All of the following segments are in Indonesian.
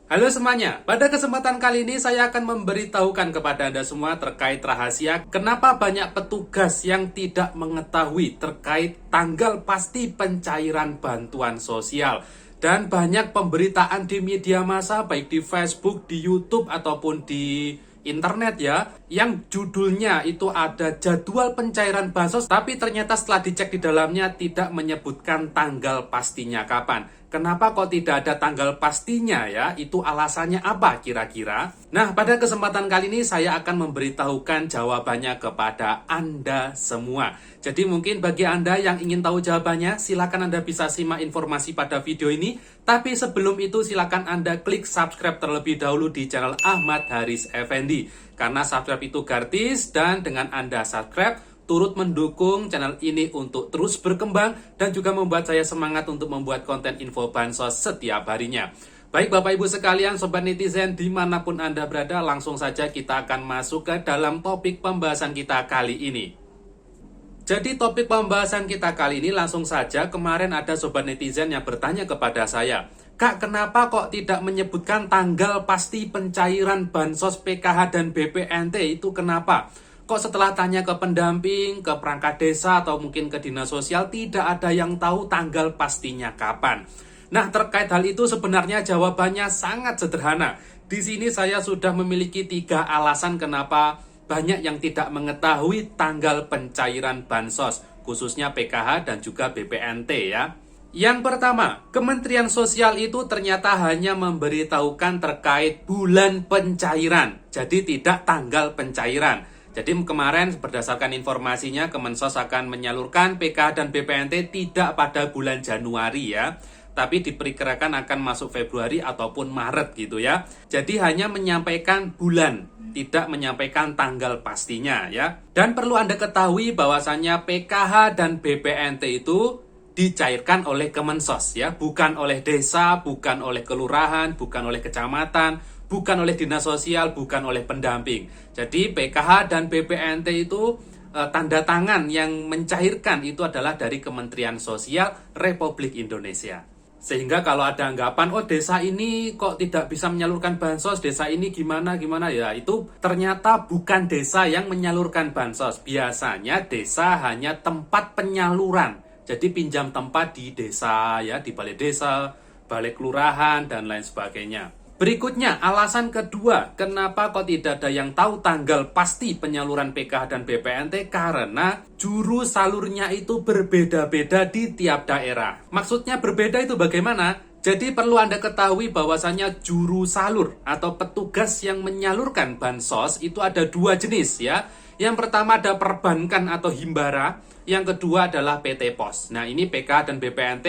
Halo semuanya, pada kesempatan kali ini saya akan memberitahukan kepada Anda semua terkait rahasia kenapa banyak petugas yang tidak mengetahui terkait tanggal pasti pencairan bantuan sosial. Dan banyak pemberitaan di media massa, baik di Facebook, di YouTube, ataupun di internet ya, yang judulnya itu ada jadwal pencairan bansos, tapi ternyata setelah dicek di dalamnya tidak menyebutkan tanggal pastinya kapan. Kenapa kok tidak ada tanggal pastinya ya? Itu alasannya apa kira-kira? Nah, pada kesempatan kali ini saya akan memberitahukan jawabannya kepada Anda semua. Jadi mungkin bagi Anda yang ingin tahu jawabannya, silakan Anda bisa simak informasi pada video ini. Tapi sebelum itu silakan Anda klik subscribe terlebih dahulu di channel Ahmad Haris Effendi. Karena subscribe itu gratis dan dengan Anda subscribe, turut mendukung channel ini untuk terus berkembang dan juga membuat saya semangat untuk membuat konten info bansos setiap harinya. Baik Bapak Ibu sekalian, Sobat Netizen dimanapun Anda berada, langsung saja kita akan masuk ke dalam topik pembahasan kita kali ini. Jadi topik pembahasan kita kali ini langsung saja, kemarin ada Sobat Netizen yang bertanya kepada saya, Kak, kenapa kok tidak menyebutkan tanggal pasti pencairan Bansos PKH dan BPNT, itu kenapa? Kok setelah tanya ke pendamping, ke perangkat desa, atau mungkin ke dinas sosial, tidak ada yang tahu tanggal pastinya kapan? Nah, terkait hal itu sebenarnya jawabannya sangat sederhana. Di sini saya sudah memiliki 3 alasan kenapa banyak yang tidak mengetahui tanggal pencairan bansos, khususnya PKH dan juga BPNT ya. Yang pertama, Kementerian Sosial itu ternyata hanya memberitahukan terkait bulan pencairan, jadi tidak tanggal pencairan. Jadi kemarin berdasarkan informasinya Kemensos akan menyalurkan PKH dan BPNT tidak pada bulan Januari ya, tapi diperkirakan akan masuk Februari ataupun Maret gitu ya. Jadi hanya menyampaikan bulan, tidak menyampaikan tanggal pastinya ya. Dan perlu Anda ketahui bahwasannya PKH dan BPNT itu dicairkan oleh Kemensos ya, bukan oleh desa, bukan oleh kelurahan, bukan oleh kecamatan, bukan oleh dinas sosial, bukan oleh pendamping. Jadi PKH dan BPNT itu tanda tangan yang mencairkan itu adalah dari Kementerian Sosial Republik Indonesia. Sehingga kalau ada anggapan, oh desa ini kok tidak bisa menyalurkan bansos, desa ini gimana ya, itu ternyata bukan desa yang menyalurkan bansos. Biasanya desa hanya tempat penyaluran. Jadi pinjam tempat di desa ya, di balai desa, balai kelurahan dan lain sebagainya. Berikutnya, alasan kedua, kenapa kok tidak ada yang tahu tanggal pasti penyaluran PKH dan BPNT? Karena juru salurnya itu berbeda-beda di tiap daerah. Maksudnya berbeda itu bagaimana? Jadi perlu Anda ketahui bahwasannya juru salur atau petugas yang menyalurkan bansos itu ada 2 jenis ya. Yang pertama ada perbankan atau himbara, yang kedua adalah PT Pos. Nah ini PKH dan BPNT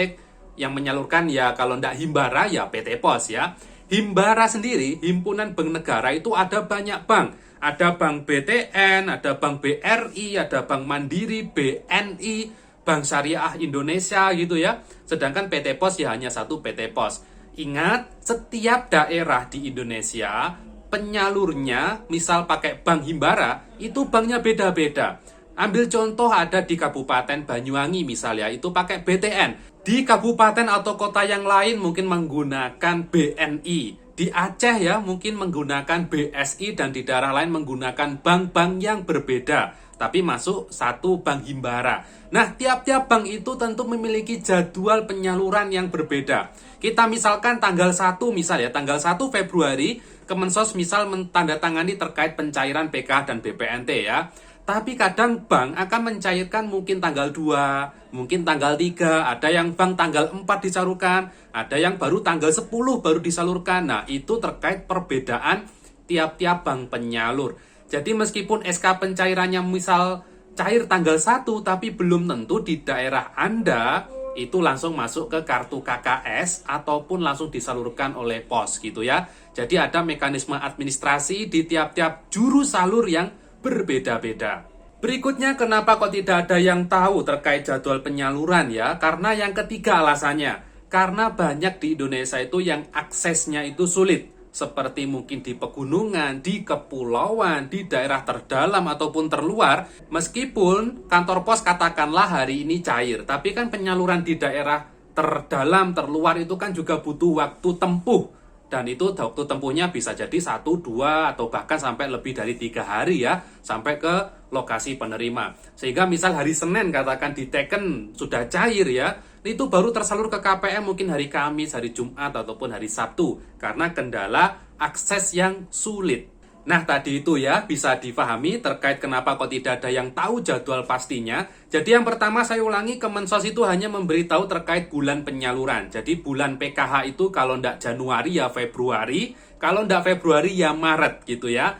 yang menyalurkan ya, kalau tidak himbara ya PT Pos ya. Himbara sendiri, Himpunan Bank Negara, itu ada banyak bank. Ada Bank BTN, ada Bank BRI, ada Bank Mandiri, BNI, Bank Syariah Indonesia gitu ya. Sedangkan PT Pos ya hanya satu PT Pos. Ingat, setiap daerah di Indonesia, penyalurnya, misal pakai bank himbara, itu banknya beda-beda. Ambil contoh ada di Kabupaten Banyuwangi misalnya, itu pakai BTN. Di kabupaten atau kota yang lain mungkin menggunakan BNI. Di Aceh ya mungkin menggunakan BSI dan di daerah lain menggunakan bank-bank yang berbeda. Tapi masuk satu bank himbara. Nah, tiap-tiap bank itu tentu memiliki jadwal penyaluran yang berbeda. Kita misalkan tanggal 1 misalnya, tanggal 1 Februari, Kemensos misal mentandatangani terkait pencairan PKH dan BPNT ya. Tapi kadang bank akan mencairkan mungkin tanggal 2, mungkin tanggal 3, ada yang bank tanggal 4 disalurkan, ada yang baru tanggal 10 baru disalurkan. Nah, itu terkait perbedaan tiap-tiap bank penyalur. Jadi meskipun SK pencairannya misal cair tanggal 1, tapi belum tentu di daerah Anda itu langsung masuk ke kartu KKS ataupun langsung disalurkan oleh pos gitu ya. Jadi ada mekanisme administrasi di tiap-tiap juru salur yang berbeda-beda. Berikutnya, kenapa kok tidak ada yang tahu terkait jadwal penyaluran ya? Karena yang ketiga alasannya, karena banyak di Indonesia itu yang aksesnya itu sulit. Seperti mungkin di pegunungan, di kepulauan, di daerah terdalam ataupun terluar. Meskipun kantor pos katakanlah hari ini cair, tapi kan penyaluran di daerah terdalam, terluar itu kan juga butuh waktu tempuh Dan itu waktu tempuhnya bisa jadi 1, 2, atau bahkan sampai lebih dari 3 hari ya, sampai ke lokasi penerima. Sehingga misal hari Senin katakan diteken sudah cair ya, itu baru tersalur ke KPM mungkin hari Kamis, hari Jumat, ataupun hari Sabtu. Karena kendala akses yang sulit. Nah tadi itu ya bisa difahami terkait kenapa kok tidak ada yang tahu jadwal pastinya. Jadi yang pertama saya ulangi, Kemensos itu hanya memberitahu terkait bulan penyaluran. Jadi bulan PKH itu kalau ndak Januari ya Februari, kalau ndak Februari ya Maret gitu ya.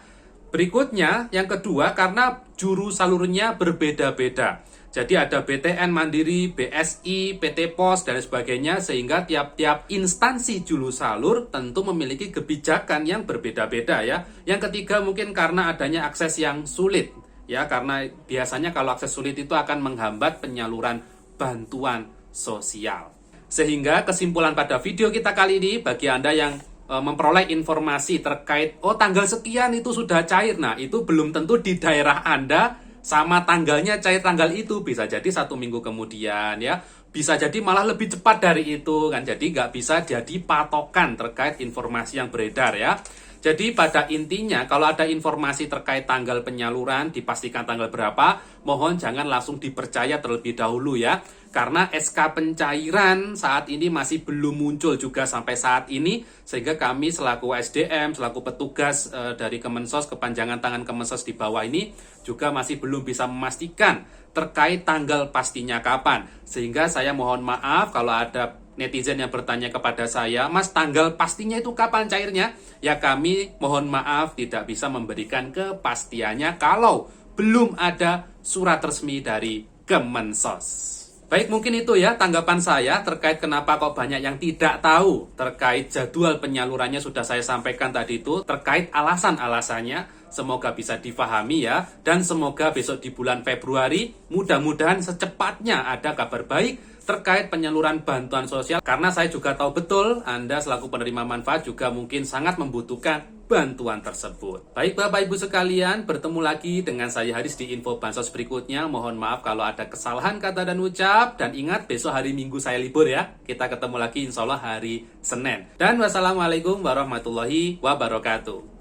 Berikutnya yang kedua karena juru salurnya berbeda-beda. Jadi ada BTN Mandiri, BSI, PT Pos, dan sebagainya, sehingga tiap-tiap instansi juru salur tentu memiliki kebijakan yang berbeda-beda ya. Yang ketiga mungkin karena adanya akses yang sulit ya, karena biasanya kalau akses sulit itu akan menghambat penyaluran bantuan sosial. Sehingga kesimpulan pada video kita kali ini bagi Anda yang memperoleh informasi terkait tanggal sekian itu sudah cair, nah itu belum tentu di daerah Anda sama tanggalnya cair tanggal itu, bisa jadi 1 minggu kemudian ya, bisa jadi malah lebih cepat dari itu kan. Jadi nggak bisa jadi patokan terkait informasi yang beredar ya. Jadi pada intinya kalau ada informasi terkait tanggal penyaluran dipastikan tanggal berapa, mohon jangan langsung dipercaya terlebih dahulu ya. Karena SK pencairan saat ini masih belum muncul juga sampai saat ini, sehingga kami selaku SDM, selaku petugas dari Kemensos, kepanjangan tangan Kemensos di bawah ini juga masih belum bisa memastikan terkait tanggal pastinya kapan. Sehingga saya mohon maaf kalau ada netizen yang bertanya kepada saya, Mas tanggal pastinya itu kapan cairnya? Ya kami mohon maaf tidak bisa memberikan kepastiannya kalau belum ada surat resmi dari Kemensos. Baik, mungkin itu ya tanggapan saya terkait kenapa kok banyak yang tidak tahu terkait jadwal penyalurannya. Sudah saya sampaikan tadi itu terkait alasan-alasannya. Semoga bisa difahami ya, dan semoga besok di bulan Februari mudah-mudahan secepatnya ada kabar baik terkait penyaluran bantuan sosial, karena saya juga tahu betul Anda selaku penerima manfaat juga mungkin sangat membutuhkan bantuan tersebut. Baik Bapak Ibu sekalian, bertemu lagi dengan saya Haris di info bansos berikutnya. Mohon maaf kalau ada kesalahan kata dan ucap, dan ingat besok hari Minggu saya libur ya. Kita ketemu lagi insya Allah hari Senin. Dan wassalamualaikum warahmatullahi wabarakatuh.